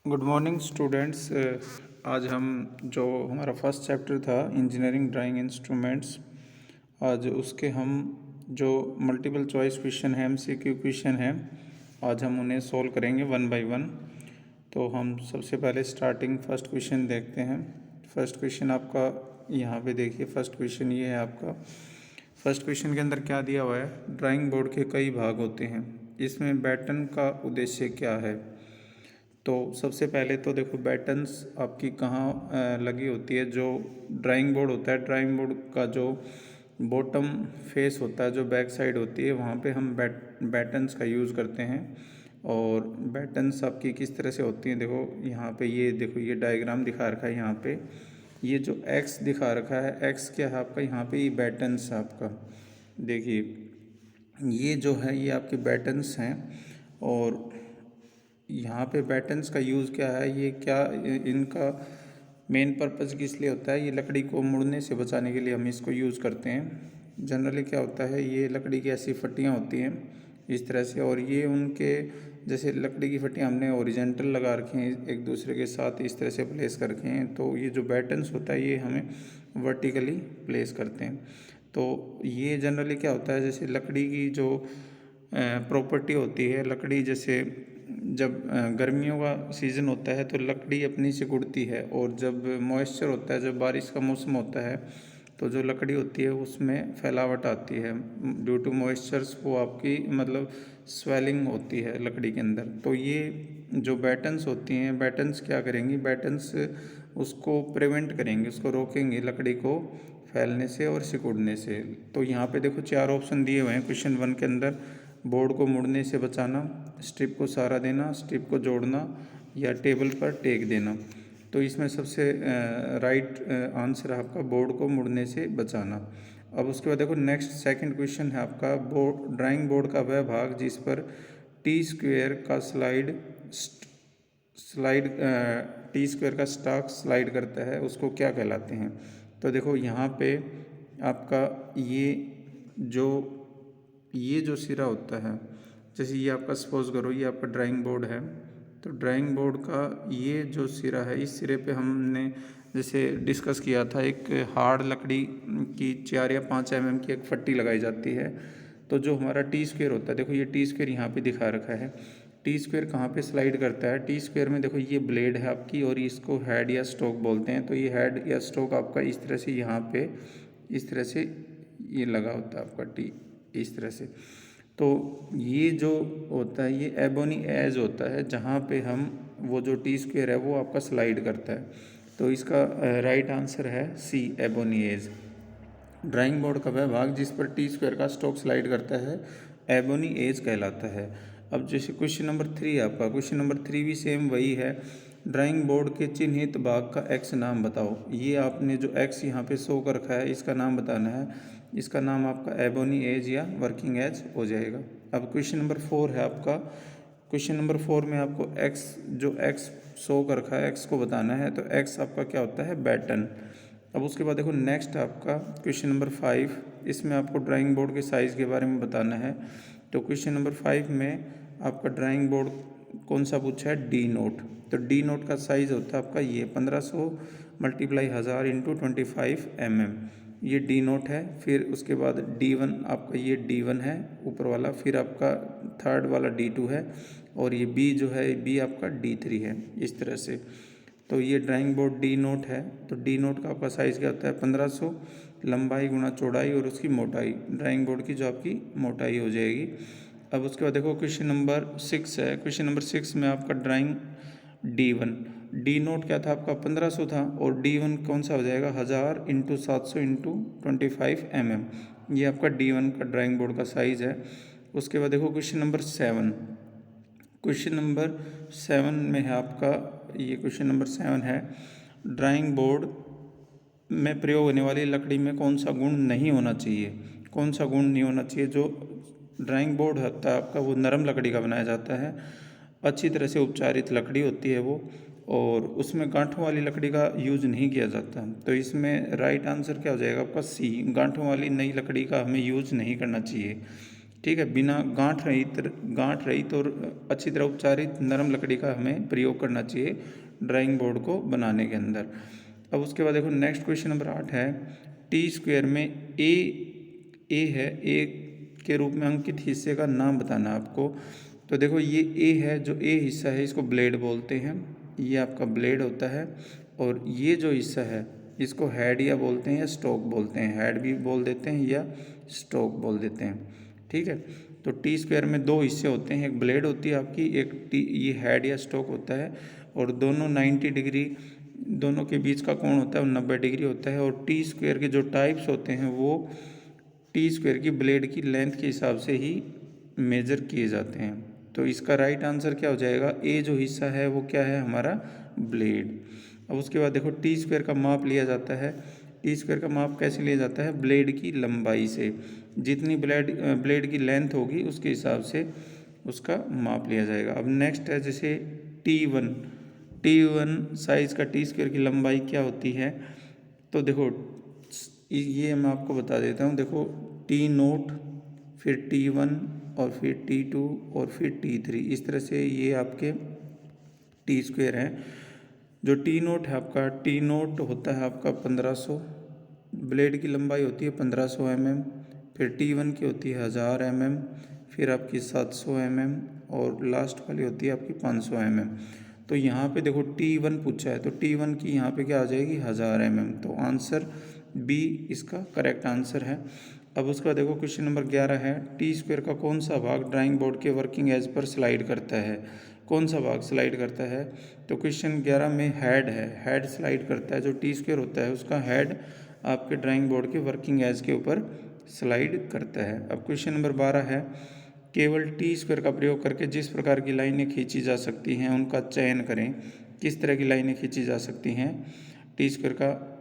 Good morning students. आज हम जो हमारा फर्स्ट चैप्टर था इंजीनियरिंग ड्राइंग इंस्ट्रूमेंट्स, आज उसके हम जो मल्टीपल चॉइस क्वेश्चन है एमसीक्यू क्वेश्चन है, आज हम उन्हें सॉल्व करेंगे वन बाय वन। तो हम सबसे पहले स्टार्टिंग फर्स्ट क्वेश्चन देखते हैं। फर्स्ट क्वेश्चन आपका यहाँ पे देखिए, फर्स्ट क्वेश्चन ये है आपका। फर्स्ट क्वेश्चन के अंदर क्या दिया हुआ है, ड्राइंग बोर्ड के कई भाग होते हैं, इसमें बैटन का उद्देश्य क्या है। तो सबसे पहले तो देखो बैटन्स आपकी कहाँ लगी होती है। जो ड्राइंग बोर्ड होता है, ड्राइंग बोर्ड का जो बॉटम फेस होता है, जो बैक साइड होती है, वहाँ पे हम बैटन्स का यूज़ करते हैं। और बैटन्स आपकी किस तरह से होती हैं, देखो यहाँ पे ये देखो, ये डायग्राम दिखा रखा है यहाँ पे। ये जो एक्स दिखा रखा है, एक्स क्या है आपका, यहाँ पे ये बैटन्स आपका देखिए, ये जो है ये आपके बैटन्स हैं। और यहाँ पे बैटन्स का यूज़ क्या है, ये क्या इनका मेन पर्पस किस लिए होता है, ये लकड़ी को मुड़ने से बचाने के लिए हम इसको यूज़ करते हैं। जनरली क्या होता है, ये लकड़ी की ऐसी फट्टियाँ होती हैं इस तरह से, और ये उनके जैसे लकड़ी की फट्टियाँ हमने ओरिजेंटल लगा रखी हैं एक दूसरे के साथ, इस तरह से प्लेस कर रखे हैं। तो ये जो बैटन्स होता है ये हमें वर्टिकली प्लेस करते हैं। तो ये जनरली क्या होता है, जैसे लकड़ी की जो प्रॉपर्टी होती है, लकड़ी जैसे जब गर्मियों का सीज़न होता है तो लकड़ी अपनी सिकुड़ती है, और जब मॉइस्चर होता है, जब बारिश का मौसम होता है, तो जो लकड़ी होती है उसमें फैलावट आती है ड्यू टू मॉइस्चर्स, वो आपकी मतलब स्वेलिंग होती है लकड़ी के अंदर। तो ये जो बैटन्स होती हैं, बैटन्स क्या करेंगी, बैटन्स उसको प्रिवेंट करेंगे, उसको रोकेंगे लकड़ी को फैलने से और सिकुड़ने से। तो यहाँ पे देखो 4 ऑप्शन दिए हुए हैं क्वेश्चन 1 के अंदर। बोर्ड को मुड़ने से बचाना, स्ट्रिप को सहारा देना, स्ट्रिप को जोड़ना, या टेबल पर टेक देना। तो इसमें सबसे राइट आंसर है आपका बोर्ड को मुड़ने से बचाना। अब उसके बाद देखो नेक्स्ट सेकंड क्वेश्चन है आपका, बोर्ड ड्राइंग बोर्ड का वह भाग जिस पर टी स्क्वेयर का टी स्क्वेयर का स्टॉक स्लाइड करता है, उसको क्या कहलाते हैं। तो देखो यहाँ पे आपका ये जो सिरा होता है, जैसे ये आपका सपोज करो ये आपका ड्राइंग बोर्ड है, तो ड्राइंग बोर्ड का ये जो सिरा है, इस सिरे पे हमने जैसे डिस्कस किया था, एक हार्ड लकड़ी की 4 या 5 mm की एक फट्टी लगाई जाती है। तो जो हमारा टी स्क्वेयर होता है, देखो ये टी स्क्वेयर यहाँ पे दिखा रखा है। टी स्क्वेयर कहाँ पे स्लाइड करता है, टी स्क्वेयर में देखो ये ब्लेड है आपकी, और इसको हेड या स्टोक बोलते हैं। तो ये हेड या स्टोक आपका इस तरह से यहाँ पे इस तरह से ये लगा होता है आपका टी, इस तरह से। तो ये जो होता है ये एबोनी एज होता है, जहाँ पे हम वो जो टी स्क्वेयर है वो आपका स्लाइड करता है। तो इसका राइट आंसर है सी, एबोनी एज। ड्राइंग बोर्ड का वह भाग जिस पर टी स्क्वायर का स्टॉक स्लाइड करता है एबोनी एज कहलाता है। अब जैसे क्वेश्चन नंबर 3 है आपका, क्वेश्चन नंबर 3 भी सेम वही है। ड्राइंग बोर्ड के चिन्हित भाग का एक्स नाम बताओ। ये आपने जो एक्स यहाँ पे शो कर रखा है इसका नाम बताना है। इसका नाम आपका एबोनी एज या वर्किंग एज हो जाएगा। अब क्वेश्चन नंबर 4 है आपका। क्वेश्चन नंबर 4 में आपको एक्स शो कर रखा है, एक्स को बताना है। तो एक्स आपका क्या होता है, बैटन। अब उसके बाद देखो नेक्स्ट आपका क्वेश्चन नंबर 5, इसमें आपको ड्राइंग बोर्ड के साइज़ के बारे में बताना है। तो क्वेश्चन नंबर 5 में आपका ड्राइंग बोर्ड कौन सा पूछा है, डी नोट। तो डी नोट का साइज़ होता है आपका ये 1500 × 1000 × 25 mm, ये डी नोट है। फिर उसके बाद D1 आपका ये D1 है ऊपर वाला, फिर आपका थर्ड वाला D2 है, और ये B जो है B आपका D3 है, इस तरह से। तो ये ड्राइंग बोर्ड डी नोट है। तो डी नोट का आपका साइज़ क्या होता है, 1500 लंबाई गुणा चौड़ाई और उसकी मोटाई, ड्राइंग बोर्ड की जो आपकी मोटाई हो जाएगी। अब उसके बाद देखो क्वेश्चन नंबर 6 है। क्वेश्चन नंबर 6 में आपका ड्राइंग D1, डी नोट क्या था आपका 1500 था, और D1 कौन सा हो जाएगा 1000 × 700 × 25 mm, ये आपका D1 का ड्राइंग बोर्ड का साइज़ है। उसके बाद देखो क्वेश्चन नंबर 7, क्वेश्चन नंबर 7 में है आपका, ये क्वेश्चन नंबर 7 है, ड्राइंग बोर्ड में प्रयोग होने वाली लकड़ी में कौन सा गुण नहीं होना चाहिए। कौन सा गुण नहीं होना चाहिए, जो ड्राइंग बोर्ड होता है आपका वो नरम लकड़ी का बनाया जाता है, अच्छी तरह से उपचारित लकड़ी होती है वो, और उसमें गांठों वाली लकड़ी का यूज़ नहीं किया जाता। तो इसमें राइट आंसर क्या हो जाएगा आपका सी, गांठों वाली नई लकड़ी का हमें यूज़ नहीं करना चाहिए। ठीक है, बिना गांठ रहित और अच्छी तरह उपचारित नरम लकड़ी का हमें प्रयोग करना चाहिए ड्राइंग बोर्ड को बनाने के अंदर। अब उसके बाद देखो नेक्स्ट क्वेश्चन नंबर 8 है, टी स्क्वायर में ए है, ए के रूप में अंकित हिस्से का नाम बताना है आपको। तो देखो ये ए है, जो ए हिस्सा है इसको ब्लेड बोलते हैं, ये आपका ब्लेड होता है। और ये जो हिस्सा है इसको हेड या बोलते हैं या स्टॉक बोलते हैं, हेड भी बोल देते हैं या स्टॉक बोल देते हैं। ठीक है, तो टी स्क्वायर में दो हिस्से होते हैं, एक ब्लेड होती है आपकी, एक ये हेड या स्टॉक होता है। और दोनों 90 डिग्री, दोनों के बीच का कोण होता है वो 90 डिग्री होता है। और टी स्क्वायर के जो टाइप्स होते हैं वो टी स्क्वायर की ब्लेड की लेंथ के हिसाब से ही मेजर किए जाते हैं। तो इसका राइट आंसर क्या हो जाएगा, ए जो हिस्सा है वो क्या है हमारा ब्लेड। अब उसके बाद देखो टी स्क्वायर का माप लिया जाता है। टी स्क्वायर का माप कैसे लिया जाता है, ब्लेड की लंबाई से, जितनी ब्लेड की लेंथ होगी उसके हिसाब से उसका माप लिया जाएगा। अब नेक्स्ट है जैसे टी वन साइज़ का टी स्क्वायर की लंबाई क्या होती है। तो देखो ये मैं आपको बता देता हूँ। देखो टी नोट, फिर टी1 और फिर टी2 और फिर टी3, इस तरह से ये आपके टी स्क्वायर हैं। जो टी नोट है आपका, टी नोट होता है आपका 1500, ब्लेड की लंबाई होती है 1500 mm। फिर टी1 की होती है 1000 mm, फिर आपकी 700 mm और लास्ट वाली होती है आपकी 500 mm। तो यहाँ पे देखो टी1 पूछा है तो टी1 की यहाँ पे क्या आ जाएगी 1000 mm। तो आंसर बी इसका करेक्ट आंसर है। अब उसका देखो क्वेश्चन नंबर 11 है, टी स्क्वायर का कौन सा भाग ड्राइंग बोर्ड के वर्किंग एज पर स्लाइड करता है। कौन सा भाग स्लाइड करता है, तो क्वेश्चन 11 में हेड है, हेड स्लाइड करता है। जो टी स्क्वायर होता है उसका हेड आपके ड्राइंग बोर्ड के वर्किंग एज के ऊपर स्लाइड करता है। अब क्वेश्चन नंबर 12 है, केवल टी स्क्वायर का प्रयोग करके जिस प्रकार की लाइनें खींची जा सकती हैं उनका चयन करें। किस तरह की लाइनें खींची जा सकती हैं टी स्क्वायर का,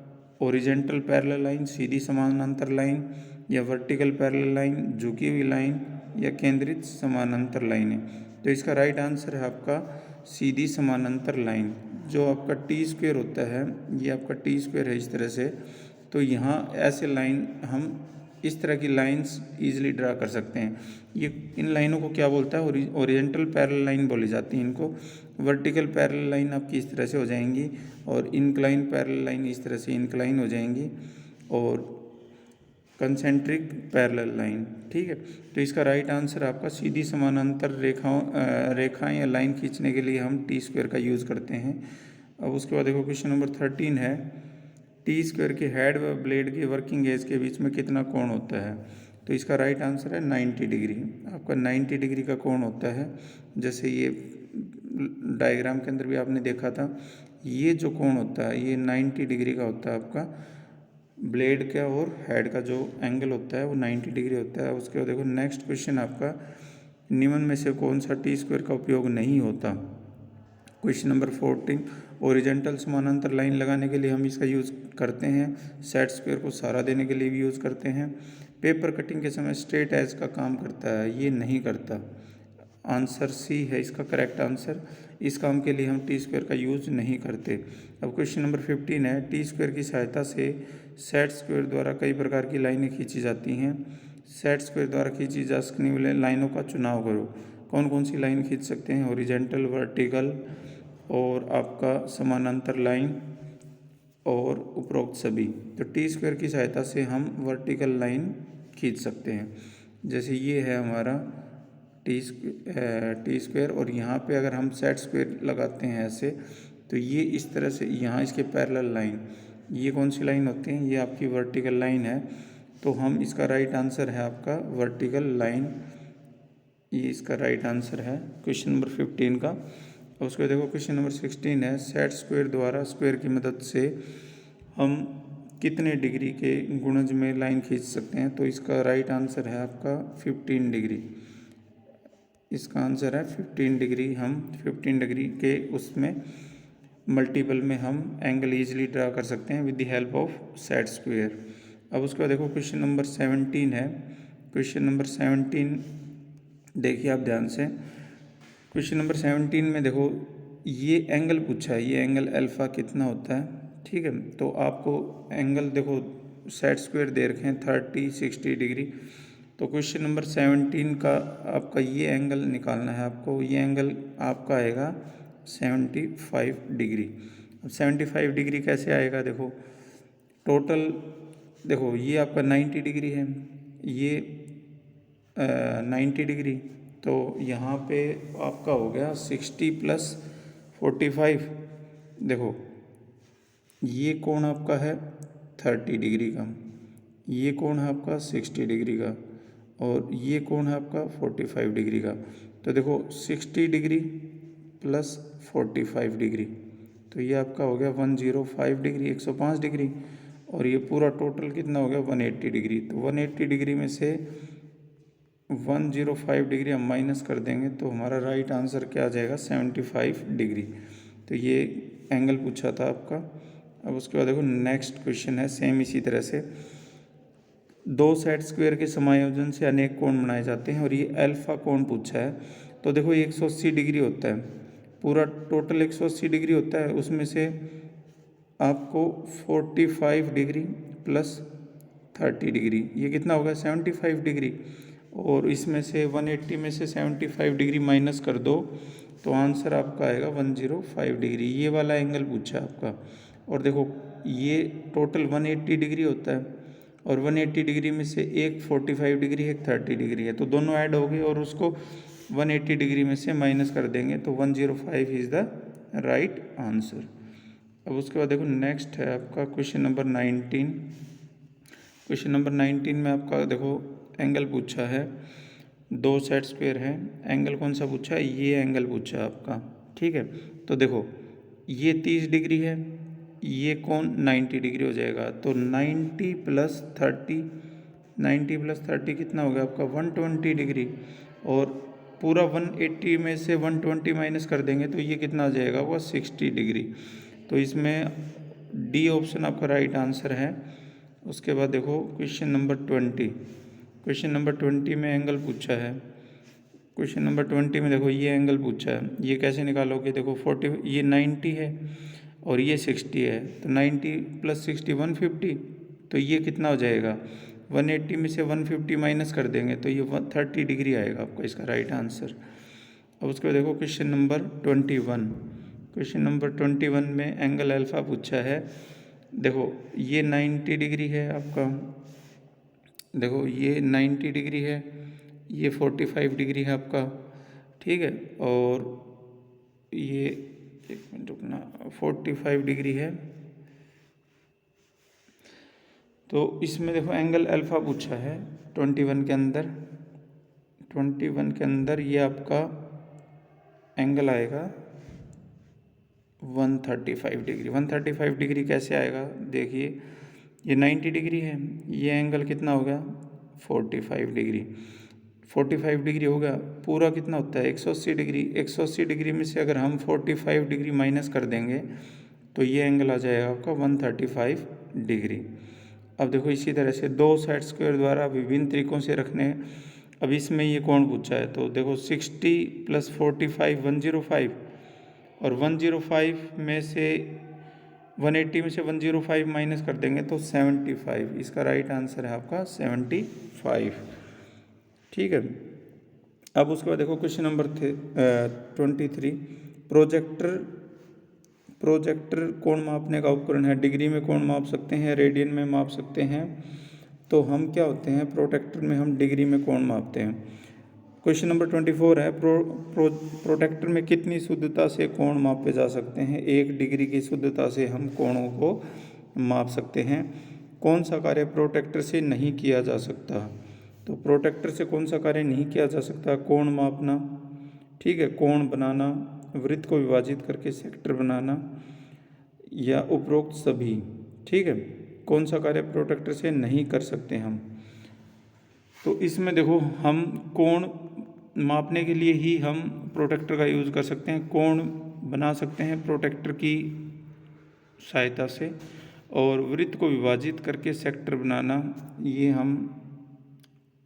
ओरिजेंटल पैरेलल लाइन, सीधी समानांतर लाइन, या वर्टिकल पैरेलल लाइन, झुकी हुई लाइन, या केंद्रित समानांतर लाइनें। तो इसका राइट आंसर है आपका सीधी समानांतर लाइन। जो आपका टी स्क्वायर होता है, ये आपका टी स्क्वायर है इस तरह से, तो यहाँ ऐसे लाइन हम इस तरह की लाइंस इजीली ड्रा कर सकते हैं। ये इन लाइनों को क्या बोलता है, ओरिजेंटल पैरेलल लाइन बोली जाती है इनको। वर्टिकल पैरेलल लाइन आपकी इस तरह से हो जाएंगी और इंक्लाइन पैरेलल लाइन इस तरह से इंक्लाइन हो जाएंगी, और कंसेंट्रिक पैरेलल लाइन। ठीक है, तो इसका राइट आंसर आपका सीधी समानांतर रेखाएं या लाइन खींचने के लिए हम टी स्क्वायर का यूज़ करते हैं। अब उसके बाद देखो क्वेश्चन नंबर 13 है, टी स्क्वायर के हेड व ब्लेड के वर्किंग एज के बीच में कितना कोण होता है। तो इसका राइट आंसर है 90 डिग्री। आपका 90 डिग्री का कोण होता है। जैसे ये डायग्राम के अंदर भी आपने देखा था, ये जो कोण होता है ये 90 डिग्री का होता है आपका। ब्लेड का और हेड का जो एंगल होता है वो 90 डिग्री होता है। उसके बाद देखो नेक्स्ट क्वेश्चन आपका, निम्न में से कौन सा टी स्क्वायर का उपयोग नहीं होता। क्वेश्चन नंबर 14, ओरिजेंटल समानांतर लाइन लगाने के लिए हम इसका यूज़ करते हैं, सेट स्क्वायर को सहारा देने के लिए भी यूज़ करते हैं, पेपर कटिंग के समय स्ट्रेट एज का काम करता है, ये नहीं करता। आंसर सी है इसका करेक्ट आंसर। इस काम के लिए हम टी स्क्वायर का यूज़ नहीं करते। अब क्वेश्चन नंबर 15 है, टी स्क्वायर की सहायता से सेट स्क्वायर द्वारा कई प्रकार की लाइनें खींची जाती हैं। सेट स्क्वायर द्वारा खींची जा सकने वाली लाइनों का चुनाव करो। कौन कौन सी लाइन खींच सकते हैं, ओरिजेंटल, वर्टिकल और आपका समानांतर लाइन और उपरोक्त सभी। तो टी स्क्वायर की सहायता से हम वर्टिकल लाइन खींच सकते हैं। जैसे ये है हमारा टी स्क्वायर, और यहाँ पे अगर हम सेट स्क्वायर लगाते हैं ऐसे, तो ये इस तरह से यहाँ इसके पैरेलल लाइन, ये कौन सी लाइन होती है, ये आपकी वर्टिकल लाइन है। तो हम इसका राइट आंसर है आपका वर्टिकल लाइन, ये इसका राइट आंसर है क्वेश्चन नंबर 15 का। और उसको देखो क्वेश्चन नंबर 16 है, सेट स्क्वायर द्वारा स्क्वायर की मदद से हम कितने डिग्री के गुणज में लाइन खींच सकते हैं। तो इसका राइट आंसर है आपका 15 डिग्री। इसका आंसर है 15 डिग्री। हम 15 डिग्री के उसमें मल्टीपल में हम एंगल ईजिली ड्रा कर सकते हैं with the help of set square. अब उसके बाद देखो क्वेश्चन नंबर 17 है। क्वेश्चन नंबर 17 देखिए आप ध्यान से। क्वेश्चन नंबर 17 में देखो ये एंगल पूछा है, ये एंगल अल्फ़ा कितना होता है। ठीक है, तो आपको एंगल देखो सेट स्क्वायर दे रखे हैं 30, 60 डिग्री। तो क्वेश्चन नंबर 17 का आपका ये एंगल निकालना है आपको। ये एंगल आपका आएगा 75 डिग्री। अब 75 डिग्री कैसे आएगा, देखो टोटल, देखो ये आपका 90 डिग्री है, ये 90 डिग्री, तो यहाँ पे आपका हो गया 60 + 45। देखो ये कोण आपका है 30 डिग्री का, ये कोण है आपका 60 डिग्री का, और ये कोण है आपका 45 डिग्री का। तो देखो 60 डिग्री + 45 डिग्री, तो ये आपका हो गया 105 डिग्री, 105 डिग्री, और ये पूरा टोटल कितना हो गया 180 डिग्री। तो 180 डिग्री में से 105 डिग्री हम माइनस कर देंगे तो हमारा राइट आंसर क्या आ जाएगा 75 डिग्री। तो ये एंगल पूछा था आपका। अब उसके बाद देखो नेक्स्ट क्वेश्चन है सेम इसी तरह से, दो सेट स्क्वायर के समायोजन से अनेक कोण बनाए जाते हैं और ये अल्फा कोण पूछा है। तो देखो ये 180 डिग्री होता है, पूरा टोटल 180 डिग्री होता है, उसमें से आपको 45 डिग्री + 30 डिग्री, ये कितना होगा 75 डिग्री, और इसमें से 180 में से 75 डिग्री माइनस कर दो तो आंसर आपका आएगा 105 डिग्री। ये वाला एंगल पूछा है आपका। और देखो ये टोटल 180 डिग्री होता है, और 180 डिग्री में से एक 45 डिग्री है, एक 30 डिग्री है, तो दोनों ऐड हो गए और उसको 180 डिग्री में से माइनस कर देंगे तो 105 इज़ द राइट आंसर। अब उसके बाद देखो नेक्स्ट है आपका क्वेश्चन नंबर 19। क्वेश्चन नंबर 19 में आपका देखो एंगल पूछा है, दो सेट स्क्वायर है, एंगल कौन सा पूछा है, ये एंगल पूछा है आपका, ठीक है। तो देखो ये 30 डिग्री है, ये कोण 90 डिग्री हो जाएगा, तो 90 + 30, 90 + 30 कितना हो गया आपका 120 डिग्री, और पूरा 180 में से 120 माइनस कर देंगे तो ये कितना आ जाएगा वो 60 डिग्री। तो इसमें डी ऑप्शन आपका राइट आंसर है। उसके बाद देखो क्वेश्चन नंबर 20। क्वेश्चन नंबर 20 में एंगल पूछा है। क्वेश्चन नंबर 20 में देखो ये एंगल पूछा है, ये कैसे निकालोगे, देखो 40, ये 90 है और ये 60 है, तो 90 + 60 150, तो ये कितना हो जाएगा 180 में से 150 माइनस कर देंगे तो ये 30 डिग्री आएगा आपका इसका राइट आंसर। अब उसके बाद देखो क्वेश्चन नंबर 21। क्वेश्चन नंबर 21 में एंगल अल्फा पूछा है। देखो ये 90 डिग्री है आपका, देखो ये 90 डिग्री है, ये 45 डिग्री है आपका, ठीक है, और ये एक मिनट रुकना 45 डिग्री है। तो इसमें देखो एंगल अल्फा पूछा है 21 के अंदर, 21 के अंदर ये आपका एंगल आएगा 135 डिग्री। 135 डिग्री कैसे आएगा, देखिए ये 90 डिग्री है, ये एंगल कितना हो गया 45 डिग्री, 45 डिग्री होगा, पूरा कितना होता है 180 डिग्री, 180 डिग्री में से अगर हम 45 डिग्री माइनस कर देंगे तो ये एंगल आ जाएगा आपका 135 डिग्री। अब देखो इसी तरह से दो सेट स्क्वायर द्वारा विभिन्न तरीकों से रखने, अब इसमें ये कौन पूछा है, तो देखो 60 + 45 105, और 105 में से 180 में से 105 माइनस कर देंगे तो 75, इसका राइट आंसर है आपका 75, ठीक है। अब उसके बाद देखो क्वेश्चन नंबर 23। प्रोजेक्टर कोण मापने का उपकरण है, डिग्री में कोण माप सकते हैं, रेडियन में माप सकते हैं, तो हम क्या होते हैं प्रोटेक्टर में हम डिग्री में कोण मापते हैं। क्वेश्चन नंबर 24 है, प्रोटेक्टर में कितनी शुद्धता से कोण मापे जा सकते हैं, 1 डिग्री की शुद्धता से हम कोणों को माप सकते हैं। कौन सा कार्य प्रोटेक्टर से नहीं किया जा सकता, तो प्रोटेक्टर से कौन सा कार्य नहीं किया जा सकता, कोण मापना, ठीक है, कोण बनाना, वृत्त को विभाजित करके सेक्टर बनाना, या उपरोक्त सभी, ठीक है। कौन सा कार्य प्रोटेक्टर से नहीं कर सकते हम, तो इसमें देखो हम कोण मापने के लिए ही हम प्रोटेक्टर का यूज़ कर सकते हैं, कोण बना सकते हैं प्रोटेक्टर की सहायता से, और वृत्त को विभाजित करके सेक्टर बनाना, ये हम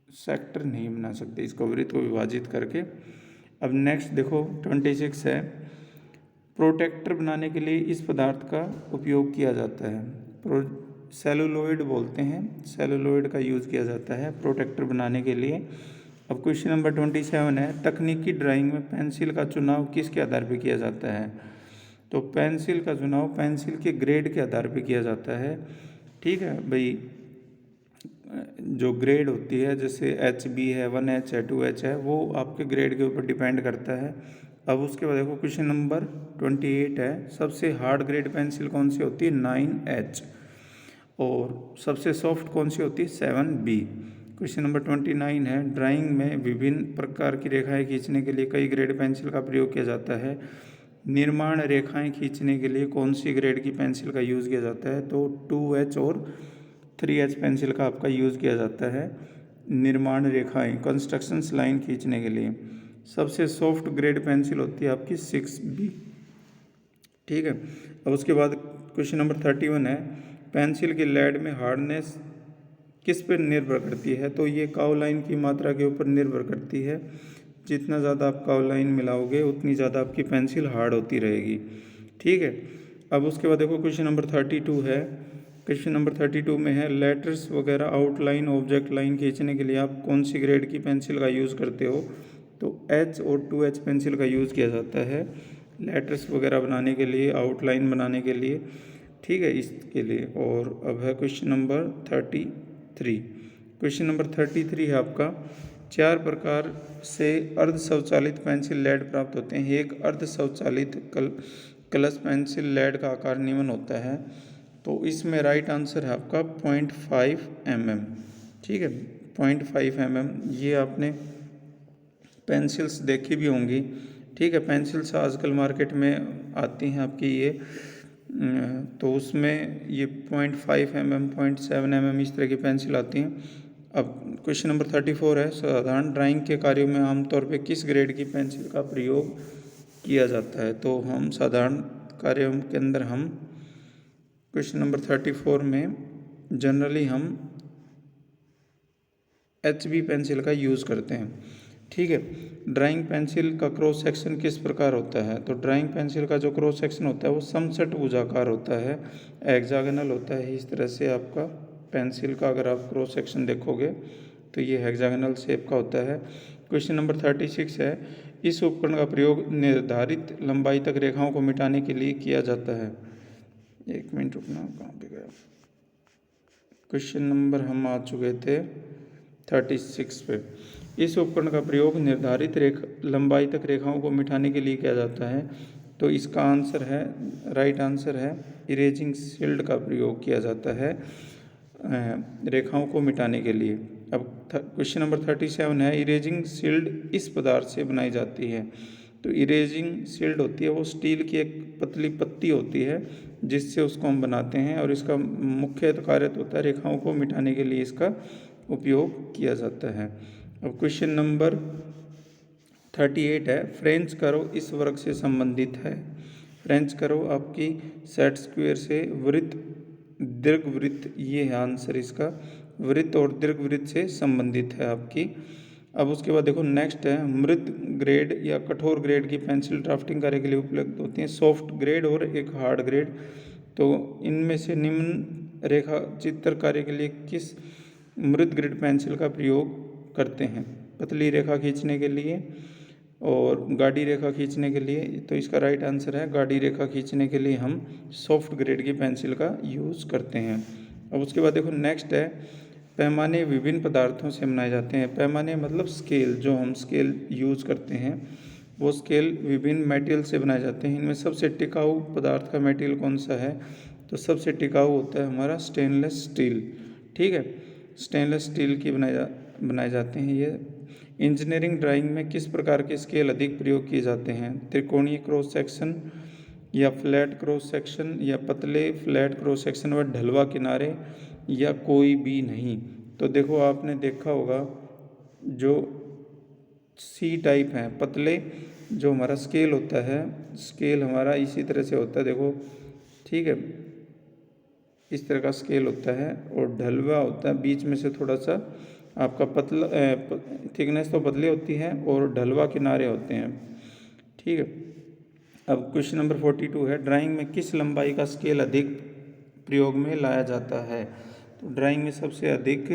सेक्टर नहीं बना सकते इसको वृत्त को विभाजित करके। अब नेक्स्ट देखो 26 है, प्रोटेक्टर बनाने के लिए इस पदार्थ का उपयोग किया जाता है। सेलुलोइड बोलते हैं, सेलुलोइड का यूज़ किया जाता है प्रोटेक्टर बनाने के लिए। अब क्वेश्चन नंबर 27 है, तकनीकी ड्राइंग में पेंसिल का चुनाव किसके आधार पर किया जाता है? तो पेंसिल का चुनाव पेंसिल के ग्रेड के आधार पर किया जाता है। ठीक है भाई, जो ग्रेड होती है जैसे HB है, 1H है, 2H है, वो आपके ग्रेड के ऊपर डिपेंड करता है। अब उसके बाद देखो क्वेश्चन नंबर 28 है, सबसे हार्ड ग्रेड पेंसिल कौन सी होती है? 9H। और सबसे सॉफ्ट कौन सी होती है? 7B। क्वेश्चन नंबर 29 है, ड्राइंग में विभिन्न प्रकार की रेखाएं खींचने के लिए कई ग्रेड पेंसिल का प्रयोग किया जाता है। निर्माण रेखाएं खींचने के लिए कौन सी ग्रेड की पेंसिल का यूज़ किया जाता है? तो 2H और 3H पेंसिल का आपका यूज़ किया जाता है निर्माण रेखाएं, कंस्ट्रक्शंस लाइन खींचने के लिए। सबसे सॉफ्ट ग्रेड पेंसिल होती है आपकी 6B। ठीक है। अब उसके बाद क्वेश्चन नंबर 31 है, पेंसिल की लेड में हार्डनेस किस पर निर्भर करती है? तो ये काओलाइन की मात्रा के ऊपर निर्भर करती है। जितना ज़्यादा आप काओलाइन मिलाओगे उतनी ज़्यादा आपकी पेंसिल हार्ड होती रहेगी। ठीक है। अब उसके बाद देखो क्वेश्चन नंबर 32 है, क्वेश्चन नंबर 32 में है, लेटर्स वगैरह आउटलाइन ऑब्जेक्ट लाइन खींचने के लिए आप कौन सी ग्रेड की पेंसिल का यूज़ करते हो? तो H और 2H पेंसिल का यूज़ किया जाता है लेटर्स वगैरह बनाने के लिए, आउटलाइन बनाने के लिए। ठीक है, इसके लिए। और अब है क्वेश्चन नंबर 33। क्वेश्चन नंबर 33 है आपका, 4 प्रकार से अर्ध स्वचालित पेंसिल लेड प्राप्त होते हैं। एक अर्ध स्वचालित कलश पेंसिल लेड का आकार निम्न होता है। तो इसमें राइट आंसर है आपका 0.5 mm। ठीक है, 0.5 mm। ये आपने पेंसिल्स देखी भी होंगी। ठीक है, पेंसिल्स आजकल मार्केट में आती हैं आपकी ये, तो उसमें ये 0.5 mm, 0.7 mm इस तरह की पेंसिल आती हैं। अब क्वेश्चन नंबर 34 है, साधारण ड्राइंग के कार्यों में आमतौर पे किस ग्रेड की पेंसिल का प्रयोग किया जाता है? तो हम साधारण कार्यों के अंदर हम क्वेश्चन नंबर 34 में जनरली हम HB पेंसिल का यूज़ करते हैं। ठीक है। ड्राइंग पेंसिल का क्रॉस सेक्शन किस प्रकार होता है? तो ड्राइंग पेंसिल का जो क्रॉस सेक्शन होता है वो समषटभुजाकार होता है, हेक्सागोनल होता है। इस तरह से आपका पेंसिल का अगर आप क्रॉस सेक्शन देखोगे तो ये हेक्सागोनल शेप का होता है। क्वेश्चन नंबर 36 है, इस उपकरण का प्रयोग निर्धारित लंबाई तक रेखाओं को मिटाने के लिए किया जाता है। एक मिनट रुकना, कहाँ पे गया? क्वेश्चन नंबर हम आ चुके थे 36 पे। इस उपकरण का प्रयोग निर्धारित लंबाई तक रेखाओं को मिटाने के लिए किया जाता है। तो इसका आंसर है, राइट आंसर है, इरेजिंग शील्ड का प्रयोग किया जाता है रेखाओं को मिटाने के लिए। अब क्वेश्चन नंबर 37 है, इरेजिंग शील्ड इस पदार्थ से बनाई जाती है। तो इरेजिंग शील्ड होती है वो स्टील की एक पतली पत्ती होती है जिससे उसको हम बनाते हैं, और इसका मुख्य कार्य होता है रेखाओं को मिटाने के लिए इसका उपयोग किया जाता है। अब क्वेश्चन नंबर 38 है, फ्रेंच कर्व इस वर्ग से संबंधित है। फ्रेंच कर्व आपकी सेट स्क्वायर से वृत्त, दीर्घवृत्त, ये है आंसर इसका, वृत्त और दीर्घवृत्त से संबंधित है आपकी। अब उसके बाद देखो नेक्स्ट है, मृद ग्रेड या कठोर ग्रेड की पेंसिल ड्राफ्टिंग कार्य के लिए उपलब्ध होती हैं। सॉफ्ट ग्रेड और एक हार्ड ग्रेड। तो इनमें से निम्न रेखा चित्र कार्य के लिए किस मृद ग्रेड पेंसिल का प्रयोग करते हैं? पतली रेखा खींचने के लिए और गाढ़ी रेखा खींचने के लिए। तो इसका राइट आंसर है, गाढ़ी रेखा खींचने के लिए हम सॉफ्ट ग्रेड की पेंसिल का यूज़ करते हैं। अब उसके बाद देखो नेक्स्ट है, पैमाने विभिन्न पदार्थों से बनाए जाते हैं। पैमाने मतलब स्केल, जो हम स्केल यूज़ करते हैं वो स्केल विभिन्न मटेरियल से बनाए जाते हैं। इनमें सबसे टिकाऊ पदार्थ का मटेरियल कौन सा है? तो सबसे टिकाऊ होता है हमारा स्टेनलेस स्टील। ठीक है, स्टेनलेस स्टील की बनाए जाते हैं ये। इंजीनियरिंग ड्राइंग में किस प्रकार के स्केल अधिक प्रयोग किए जाते हैं? त्रिकोणीय क्रॉस सेक्शन या फ्लैट क्रॉस सेक्शन या पतले फ्लैट क्रॉस सेक्शन व ढलवा किनारे या कोई भी नहीं? तो देखो आपने देखा होगा जो सी टाइप हैं पतले, जो हमारा स्केल होता है, स्केल हमारा इसी तरह से होता है देखो। ठीक है, इस तरह का स्केल होता है, और ढलवा होता है बीच में से थोड़ा सा आपका पतला, थिकनेस तो पतली होती है और ढलवा किनारे होते हैं। ठीक है। अब क्वेश्चन नंबर 42 है, ड्राइंग में किस लंबाई का स्केल अधिक प्रयोग में लाया जाता है। तो ड्राइंग में सबसे अधिक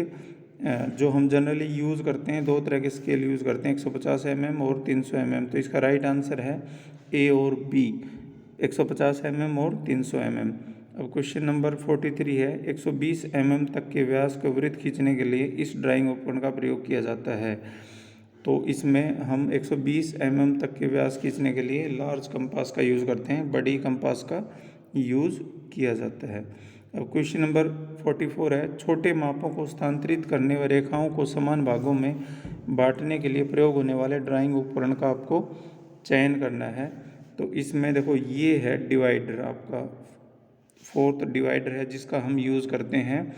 जो हम जनरली यूज़ करते हैं, दो तरह के स्केल यूज़ करते हैं, 150 mm और 300 mm। तो इसका राइट आंसर है ए और बी, 150 mm और 300 mm। अब क्वेश्चन नंबर 43 है, 120 mm तक के व्यास को वृत्त खींचने के लिए इस ड्राइंग उपकरण का प्रयोग किया जाता है। तो इसमें हम 120 mm तक के व्यास खींचने के लिए लार्ज कंपास का यूज़ करते हैं, बड़ी कंपास का यूज़ किया जाता है। अब क्वेश्चन नंबर 44 है, छोटे मापों को स्थानांतरित करने व रेखाओं को समान भागों में बांटने के लिए प्रयोग होने वाले ड्राइंग उपकरण का आपको चयन करना है। तो इसमें देखो ये है डिवाइडर, आपका फोर्थ डिवाइडर है, जिसका हम यूज़ करते हैं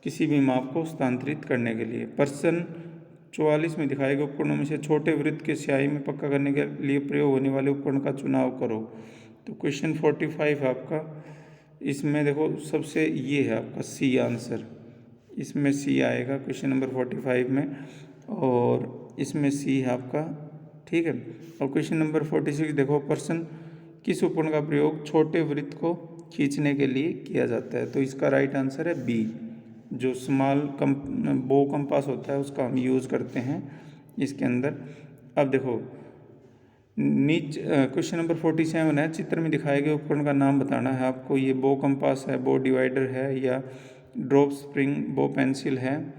किसी भी माप को स्थानांतरित करने के लिए। प्रश्न 44 में दिखाए गए उपकरणों में से छोटे वृत्त के स्याही में पक्का करने के लिए प्रयोग होने वाले उपकरण का चुनाव करो। तो क्वेश्चन 45 है आपका, इसमें देखो सबसे ये है आपका सी आंसर, इसमें सी आएगा क्वेश्चन नंबर 45 में, और इसमें सी है आपका, ठीक है। और क्वेश्चन नंबर 46 देखो, प्रश्न किस उपकरण का प्रयोग छोटे वृत्त को खींचने के लिए किया जाता है। तो इसका राइट आंसर है बी, जो स्मॉल बो कंपास होता है उसका हम यूज़ करते हैं इसके अंदर। अब देखो क्वेश्चन नंबर 47 है, चित्र में दिखाए गए उपकरण का नाम बताना है आपको। ये बो कंपास है, बो डिवाइडर है, या ड्रॉप स्प्रिंग बो पेंसिल है,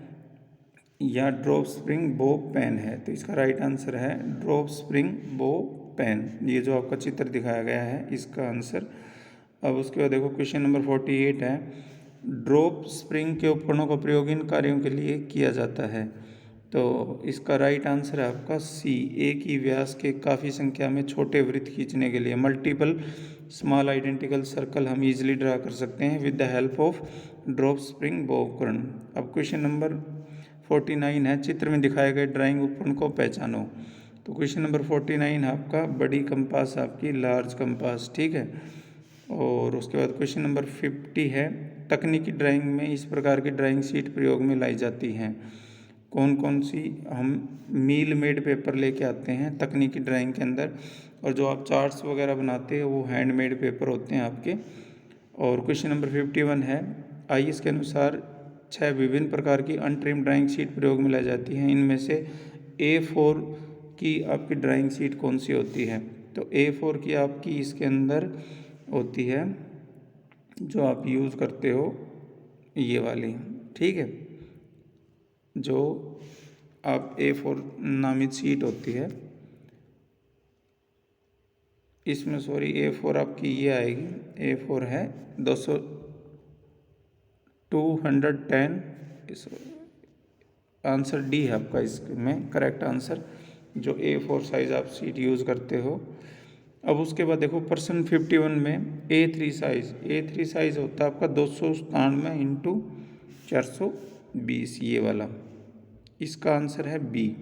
या ड्रॉप स्प्रिंग बो पेन है। तो इसका राइट आंसर है ड्रॉप स्प्रिंग बो पेन, ये जो आपका चित्र दिखाया गया है इसका आंसर। अब उसके बाद देखो क्वेश्चन नंबर 48 है, ड्रॉप स्प्रिंग के उपकरणों का प्रयोग इन कार्यों के लिए किया जाता है। तो इसका राइट आंसर है आपका सी, एक ही व्यास के काफ़ी संख्या में छोटे वृत्त खींचने के लिए मल्टीपल स्मॉल आइडेंटिकल सर्कल हम इजीली ड्रा कर सकते हैं with the help of drop spring बो उपकरण। अब क्वेश्चन नंबर 49 है, चित्र में दिखाए गए ड्राइंग उपकरण को पहचानो। तो क्वेश्चन नंबर 49 है आपका, बड़ी कंपास आपकी लार्ज कंपास, ठीक है। और उसके बाद क्वेश्चन नंबर 50 है, तकनीकी ड्राइंग में इस प्रकार की ड्राइंग शीट प्रयोग में लाई जाती हैं। कौन कौन सी? हम मील मेड पेपर लेके आते हैं तकनीकी ड्राइंग के अंदर, और जो आप चार्ट्स वगैरह बनाते हैं वो हैंडमेड पेपर होते हैं आपके। और क्वेश्चन नंबर 51 है, आईएएस के अनुसार 6 विभिन्न प्रकार की अनट्रिम ड्राइंग शीट प्रयोग में लाई जाती हैं, इनमें से A4 की आपकी ड्राइंग शीट कौन सी होती है। तो A4 की आपकी इसके अंदर होती है जो आप यूज़ करते हो ये वाली, ठीक है, जो आप A4 नामित शीट होती है, इसमें सॉरी A4 आपकी ये आएगी, A4 है 210, आंसर डी है आपका इसमें करेक्ट आंसर, जो A4 साइज़ आप शीट यूज़ करते हो। अब उसके बाद देखो प्रश्न 51 में A3 साइज़ होता है आपका 297 इंटू 420, ये वाला, इसका आंसर है बी।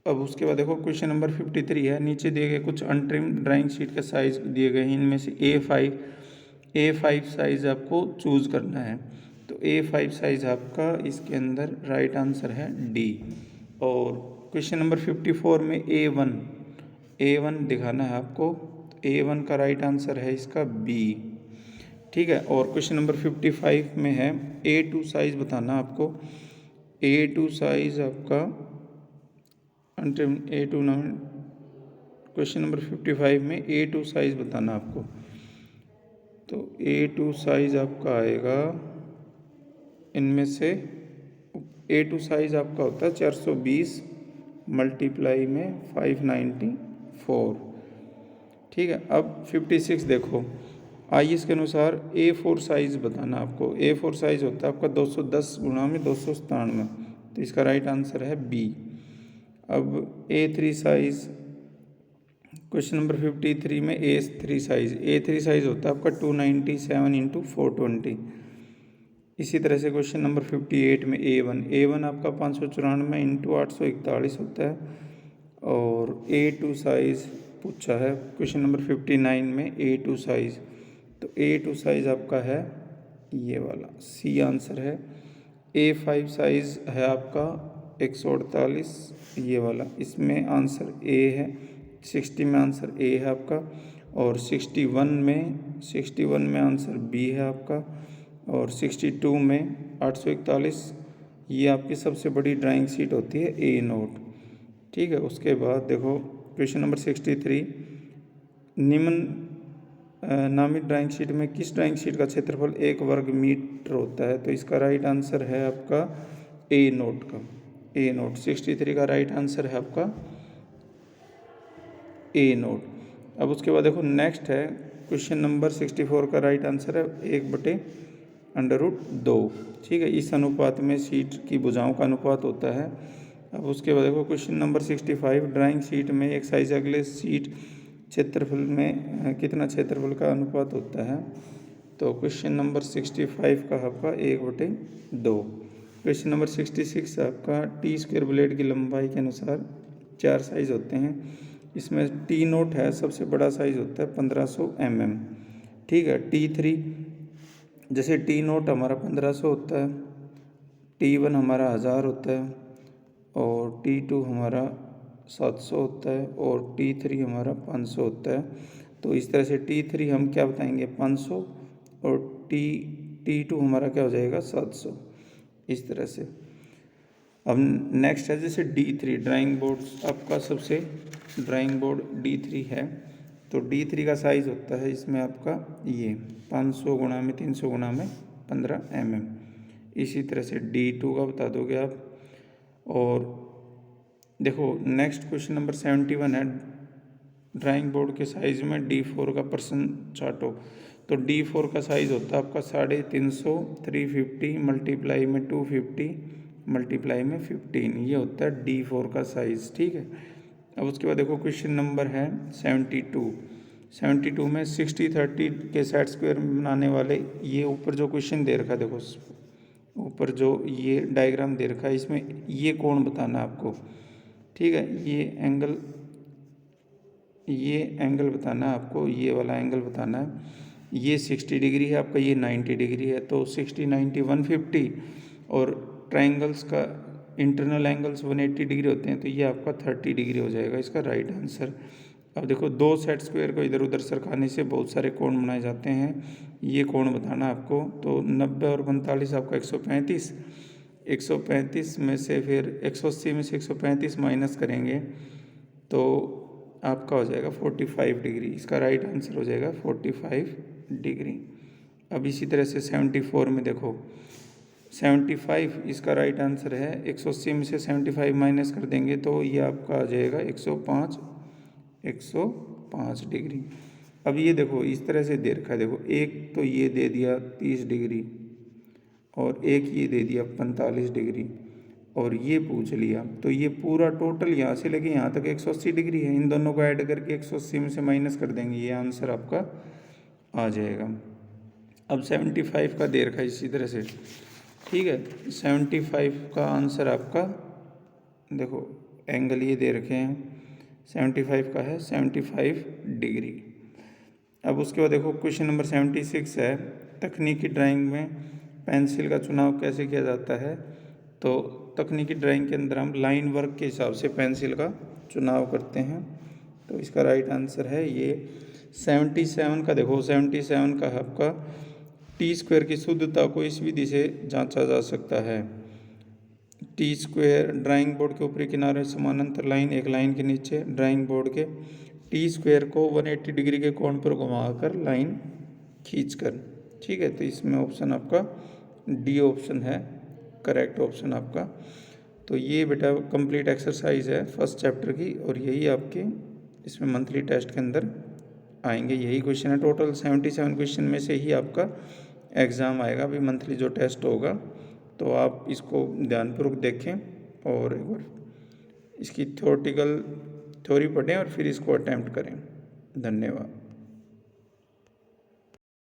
अब उसके बाद देखो क्वेश्चन नंबर 53 है, नीचे दिए गए कुछ अनट्रिम ड्राइंग शीट के साइज़ दिए गए हैं, इनमें से A5 साइज़ आपको चूज़ करना है। तो A5 साइज़ आपका इसके अंदर राइट आंसर है डी। और क्वेश्चन नंबर 54 में A1 दिखाना है आपको, A1 का राइट आंसर है इसका बी, ठीक है। और क्वेश्चन नंबर 55 में है A2 साइज़ बताना आपको, A2 साइज़ आपका A2 नाम, क्वेश्चन नंबर 55 में A2 साइज़ बताना आपको। तो A2 साइज़ आपका आएगा, इनमें से A2 साइज़ आपका होता है 420 मल्टीप्लाई में 594, ठीक है। अब 56 देखो, आईएएस के अनुसार A4 साइज़ बताना आपको। A4 साइज़ होता है आपका 210 गुणा में 297, तो इसका राइट आंसर है बी। अब A3 साइज़, क्वेश्चन नंबर 53 में A3 साइज़ होता है आपका 297 इंटू 420। इसी तरह से क्वेश्चन नंबर 58 में A1 आपका 594 इंटू 841 होता है। और A2 साइज़ पूछा है क्वेश्चन नंबर 59 में A2 साइज़, तो A2 साइज़ आपका है ये वाला, सी आंसर है। A5 साइज़ है आपका 148, ये वाला, इसमें आंसर ए है, 60 में आंसर ए है आपका। और 61 में आंसर बी है आपका, और 62 में 841 ये आपकी सबसे बड़ी ड्राइंग शीट होती है ए नोट। ठीक है, उसके बाद देखो क्वेश्चन नंबर 63, निम्न नामित ड्राइंग शीट में किस ड्राइंग शीट का क्षेत्रफल 1 वर्ग मीटर होता है? तो इसका राइट आंसर है आपका ए नोट का, ए नोट। 63 का राइट आंसर है आपका ए नोट। अब उसके बाद देखो नेक्स्ट है क्वेश्चन नंबर 64 का राइट आंसर है 1/√2। ठीक है, इस अनुपात में शीट की भुजाओं का अनुपात होता है। अब उसके बाद देखो क्वेश्चन नंबर 65, ड्राइंग शीट में एक साइज अगले शीट क्षेत्रफल में कितना क्षेत्रफल का अनुपात होता है? तो क्वेश्चन नंबर 65 का आपका 1/2। क्वेश्चन नंबर 66 आपका टी स्क्वायर ब्लेड की लंबाई के अनुसार 4 साइज होते हैं। इसमें टी नोट है, सबसे बड़ा साइज होता है 1500 mm। ठीक है, T3 जैसे टी नोट हमारा 1500 होता है, T1 हमारा 1000 होता है, और T2 हमारा 700 होता है, और T3 हमारा 500 होता है। तो इस तरह से T3 हम क्या बताएंगे 500, और T2 हमारा क्या हो जाएगा 700, इस तरह से। अब नेक्स्ट है जैसे D3 ड्राइंग बोर्ड आपका सबसे ड्राइंग बोर्ड D3 है, तो D3 का साइज़ होता है इसमें आपका ये 500 गुणा में 300 गुणा में 15 mm। इसी तरह से D2 का बता दोगे आप। और देखो नेक्स्ट क्वेश्चन नंबर 71 है, ड्राइंग बोर्ड के साइज़ में D4 का पर्सन चार्टो। तो D4 का साइज़ होता है आपका 350, 350 मल्टीप्लाई में 250 मल्टीप्लाई में 15, ये होता है D4 का साइज़। ठीक है, अब उसके बाद देखो क्वेश्चन नंबर है 72 में 60/30 के सेट स्क्वायर बनाने वाले, ये ऊपर जो क्वेश्चन दे रखा है, देखो ऊपर जो ये डायग्राम दे रखा है, इसमें ये कोण बताना है आपको। ठीक है, ये एंगल बताना है आपको, ये वाला एंगल बताना है। ये 60 डिग्री है आपका, ये 90 डिग्री है, तो 60 90 150, और ट्राइंगल्स का इंटरनल एंगल्स 180 डिग्री होते हैं, तो ये आपका 30 डिग्री हो जाएगा इसका राइट आंसर। अब देखो दो सेट स्क्वायर को इधर उधर सरकाने से बहुत सारे कोण बनाए जाते हैं, ये कोण बताना आपको। तो 90 और 45 आपका 135 में से फिर 180 में से 135 माइनस करेंगे तो आपका हो जाएगा 45 डिग्री, इसका राइट आंसर हो जाएगा 45 डिग्री। अब इसी तरह से 74 में देखो 75 इसका राइट आंसर है, 180 में से 75 माइनस कर देंगे तो ये आपका आ जाएगा 105 डिग्री। अब ये देखो इस तरह से दे रखा है, देखो एक तो ये दे दिया 30 डिग्री, और एक ये दे दिया 45 डिग्री, और ये पूछ लिया, तो ये पूरा टोटल यहाँ से लेके यहाँ तक 180 डिग्री है। इन दोनों को ऐड करके 180 में से माइनस कर देंगे, ये आंसर आपका आ जाएगा। अब 75 का दे रखा है इसी तरह से। ठीक है, 75 का आंसर आपका देखो एंगल ये दे रखे हैं, 75 का है 75 डिग्री। अब उसके बाद देखो क्वेश्चन नंबर 76 है, तकनीकी ड्राइंग में पेंसिल का चुनाव कैसे किया जाता है? तो तकनीकी ड्राइंग के अंदर हम लाइन वर्क के हिसाब से पेंसिल का चुनाव करते हैं, तो इसका राइट आंसर है ये 77 का। देखो 77 का आपका टी स्क्वायर की शुद्धता को इस विधि से जांचा जा सकता है। टी स्क्वायर ड्राइंग बोर्ड के ऊपरी किनारे समानांतर लाइन, एक लाइन के नीचे ड्राइंग बोर्ड के टी स्क्वायर को 180 डिग्री के कोण पर घुमाकर लाइन खींचकर। ठीक है, तो इसमें ऑप्शन आपका डी ऑप्शन है करेक्ट ऑप्शन आपका। तो ये बेटा कंप्लीट एक्सरसाइज है फर्स्ट चैप्टर की, और यही आपके इसमें मंथली टेस्ट के अंदर आएंगे, यही क्वेश्चन है। टोटल 77 क्वेश्चन में से ही आपका एग्ज़ाम आएगा अभी मंथली जो टेस्ट होगा, तो आप इसको ध्यानपूर्वक देखें और एक बार इसकी थ्योरी पढ़ें और फिर इसको अटैम्प्ट करें। धन्यवाद।